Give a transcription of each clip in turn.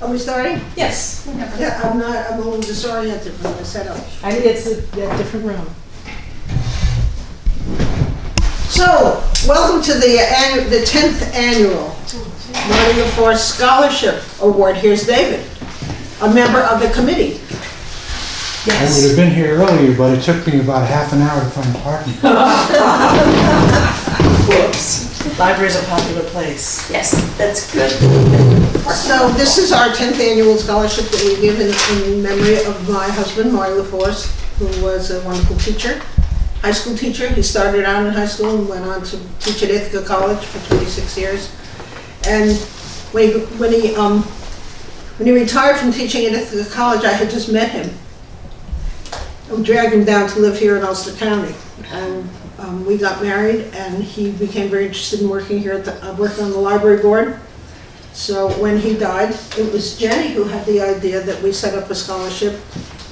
Are we starting? Yes. Yeah, I'm a little disoriented from the setup. I think it's a different room. So, welcome to the 10th annual Marty LaForce Scholarship Award. Here's David, a member of the committee. I would have been here earlier, but it took me about half an hour to find parking. Whoops. Library's a popular place. Yes, that's good. So this is our 10th annual scholarship that we give in memory of my husband, Marty LaForce, who was a wonderful teacher, high school teacher. He started out in high school and went on to teach at Ithaca College for 26 years. And when he retired from teaching at Ithaca College, I had just met him. I dragged him down to live here in Ulster County. And we got married, and he became very interested in working here working on the library board. So when he died, it was Jenny who had the idea that we set up a scholarship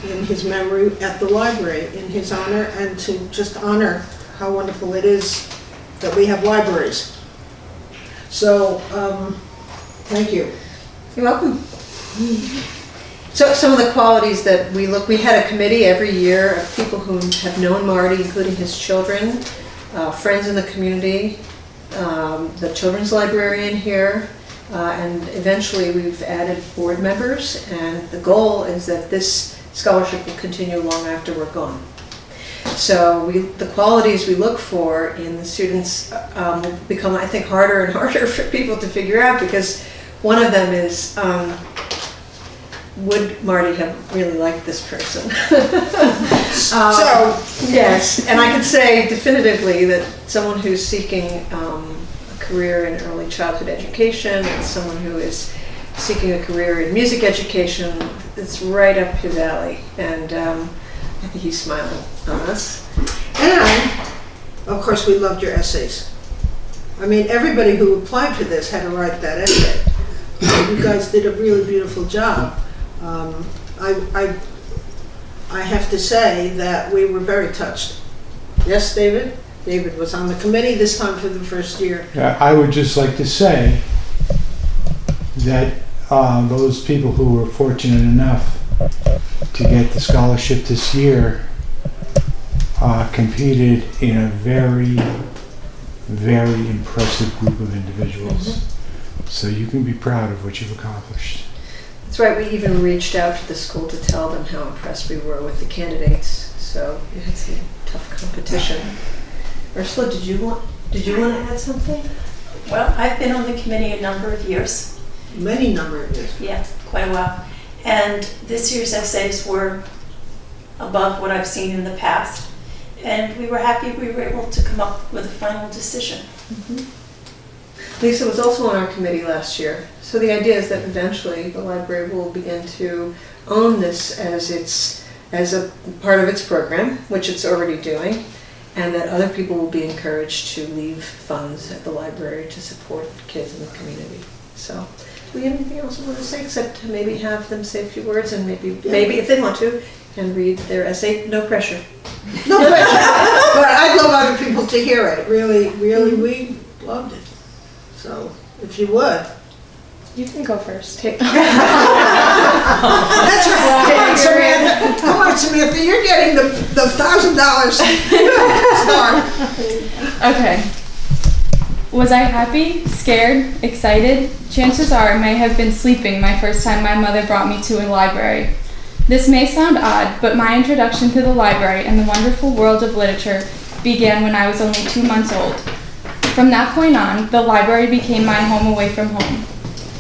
in his memory at the library in his honor, and to just honor how wonderful it is that we have libraries. So, thank you. You're welcome. So some of the qualities that we had a committee every year of people who have known Marty, including his children, friends in the community, the children's librarian here, and eventually we've added board members, and the goal is that this scholarship will continue long after we're gone. So the qualities we look for in the students will become, I think, harder and harder for people to figure out, because one of them is, would Marty have really liked this person? Yes, and I can say definitively that someone who's seeking a career in early childhood education and someone who is seeking a career in music education, it's right up his alley. And I think he's smiling on us. And, of course, we loved your essays. I mean, everybody who applied for this had to write that essay. You guys did a really beautiful job. I have to say that we were very touched. Yes, David? David was on the committee this time for the first year. Yeah, I would just like to say that those people who were fortunate enough to get the scholarship this year competed in a very, very impressive group of individuals. Mm-hmm. So you can be proud of what you've accomplished. That's right, we even reached out to the school to tell them how impressed we were with the candidates. So we had some tough competition. Ursula, did you want to add something? Well, I've been on the committee a number of years. Many number of years. Yeah, quite a while. And this year's essays were above what I've seen in the past. And we were happy we were able to come up with a final decision. Mm-hmm. Lisa was also on our committee last year. So the idea is that eventually the library will begin to own this as a part of its program, which it's already doing, and that other people will be encouraged to leave funds at the library to support kids in the community. So, do we have anything else we want to say except to maybe have them say a few words, and maybe if they want to, and read their essay? No pressure. No pressure. But I'd love other people to hear it. Really, we loved it. So, if you would. You can go first. That's right. Come on, Samantha. Come on, Samantha. You're getting the $1,000 star. Okay. Was I happy, scared, excited? Chances are I may have been sleeping my first time my mother brought me to a library. This may sound odd, but my introduction to the library and the wonderful world of literature began when I was only 2 months old. From that point on, the library became my home away from home.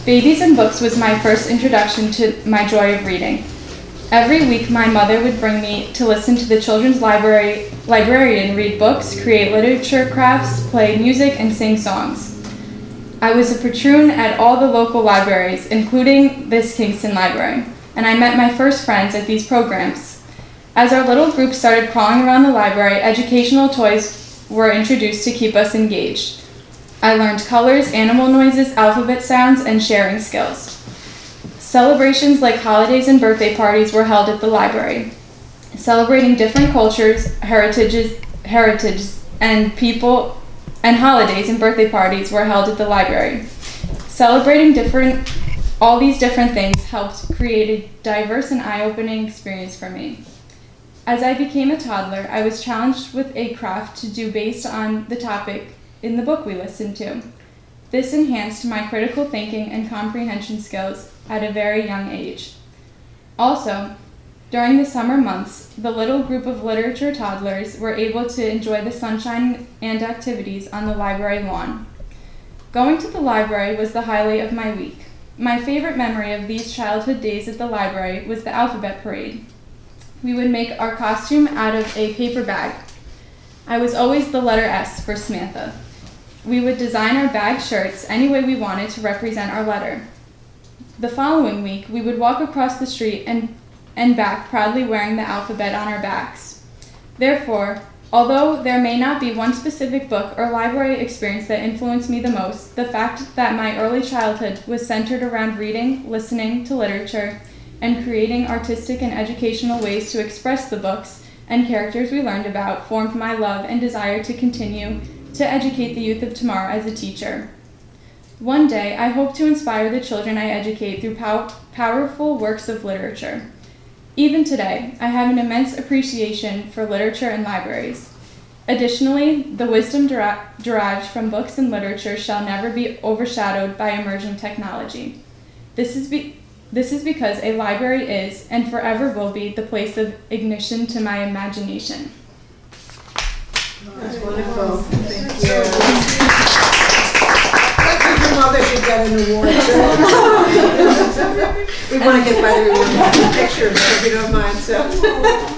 Babies and Books was my first introduction to my joy of reading. Every week, my mother would bring me to listen to the children's librarian read books, create literature crafts, play music, and sing songs. I was a patroon at all the local libraries, including this Kingston library, and I met my first friends at these programs. As our little group started crawling around the library, educational toys were introduced to keep us engaged. I learned colors, animal noises, alphabet sounds, and sharing skills. Celebrations like holidays and birthday parties were held at the library. Celebrating different cultures, heritages, and people, and holidays and birthday parties were held at the library. Celebrating different All these different things helped create a diverse and eye-opening experience for me. As I became a toddler, I was challenged with a craft to do based on the topic in the book we listened to. This enhanced my critical thinking and comprehension skills at a very young age. Also, during the summer months, the little group of literature toddlers were able to enjoy the sunshine and activities on the library lawn. Going to the library was the highlight of my week. My favorite memory of these childhood days at the library was the alphabet parade. We would make our costume out of a paper bag. I was always the letter S for Samantha. We would design our bag shirts any way we wanted to represent our letter. The following week, we would walk across the street and back proudly wearing the alphabet on our backs. Therefore, although there may not be one specific book or library experience that influenced me the most, the fact that my early childhood was centered around reading, listening to literature, and creating artistic and educational ways to express the books and characters we learned about formed my love and desire to continue to educate the youth of tomorrow as a teacher. One day, I hope to inspire the children I educate through powerful works of literature. Even today, I have an immense appreciation for literature and libraries. Additionally, the wisdom derived from books and literature shall never be overshadowed by emerging technology. This is because a library is, and forever will be, the place of ignition to my imagination. That's wonderful. Thank you. I think your mother should get an award too. We want to get by the reward pictures, if you don't mind, so.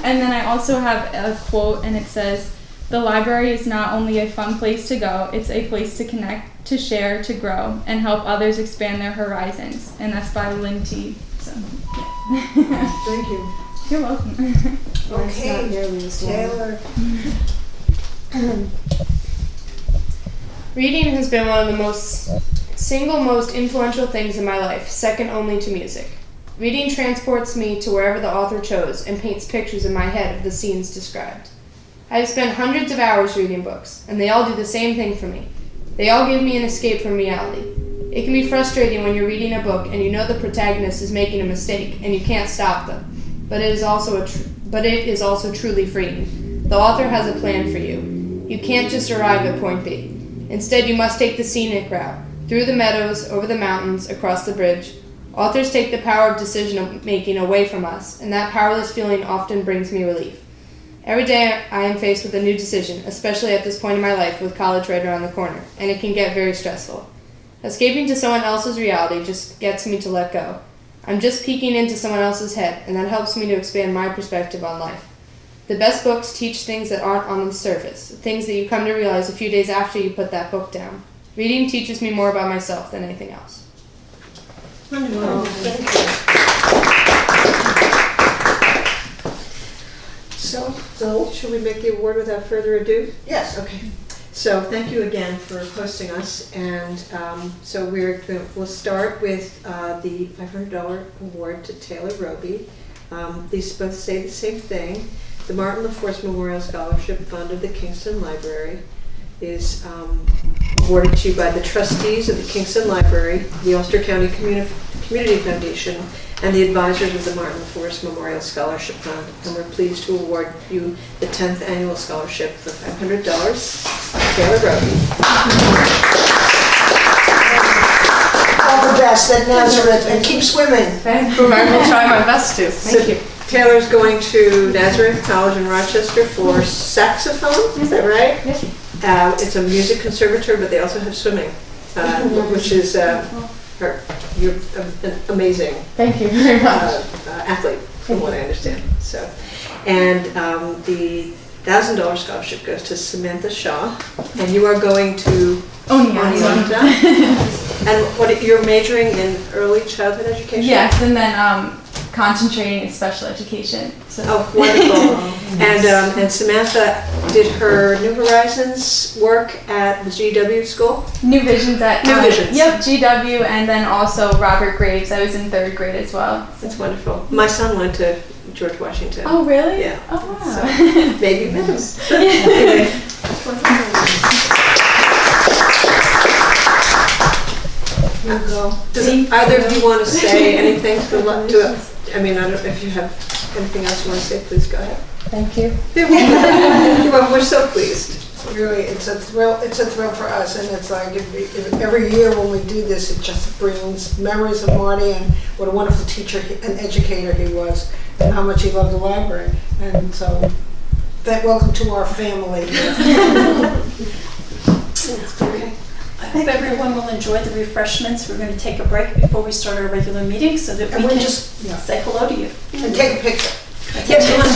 And then I also have a quote, and it says, "The library is not only a fun place to go, it's a place to connect, to share, to grow, and help others expand their horizons." And that's by Lynn T. So, yeah. Thank you. You're welcome. Okay, Taylor. Reading has been one of the single most influential things in my life, second only to music. Reading transports me to wherever the author chose and paints pictures in my head of the scenes described. I have spent hundreds of hours reading books, and they all do the same thing for me. They all give me an escape from reality. It can be frustrating when you're reading a book and you know the protagonist is making a mistake and you can't stop them, but it is also truly freeing. The author has a plan for you. You can't just arrive at point B. Instead, you must take the scenic route, through the meadows, over the mountains, across the bridge. Authors take the power of decision-making away from us, and that powerless feeling often brings me relief. Every day I am faced with a new decision, especially at this point in my life with college right around the corner, and it can get very stressful. Escaping to someone else's reality just gets me to let go. I'm just peeking into someone else's head, and that helps me to expand my perspective on life. The best books teach things that aren't on the surface, things that you come to realize a few days after you put that book down. Reading teaches me more about myself than anything else. Wonderful. Thank you. So, Should we make the award without further ado? yes. Okay. So thank you again for hosting us, and so we'll start with the $500 award to Taylor Roby. These both say the same thing. The Martin LaForce Memorial Scholarship Fund of the Kingston Library is awarded to you by the trustees of the Kingston Library, the Ulster County Community Foundation, and the advisors of the Martin LaForce Memorial Scholarship Fund. And we're pleased to award you the 10th annual scholarship for $500. Taylor Roby. All the best at Nazareth, and keep swimming. Thank you. I will try my best to. Thank you. Taylor's going to Nazareth College in Rochester for saxophone, is that right? Yes. It's a music conservatory, but they also have swimming, which is, you're an amazing Thank you very much. athlete, from what I understand. So, and the $1,000 scholarship goes to Samantha Shaw, and you are going to Oneonta. And you're majoring in early childhood education? Yes, and then concentrating in special education. So. Oh, wonderful. And Samantha did her New Horizons work at the GW school? New Visions at New Visions. Yep, GW, and then also Robert Graves. I was in 3rd grade as well. That's wonderful. My son went to George Washington. Oh, really? Yeah. Oh, wow. So maybe you met him. Anyway. you go. Does either of you want to say anything to, I mean, I don't know if you have anything else you want to say, please go ahead. Thank you. Well, we're so pleased. Really, it's a thrill for us, and it's like, every year when we do this, it just brings memories of Marty and what a wonderful teacher and educator he was, and how much he loved the library. And so, welcome to our family. I hope everyone will enjoy the refreshments. We're going to take a break before we start our regular meeting so that we And we're can just, say hello to you. and take a picture. Yes, you want to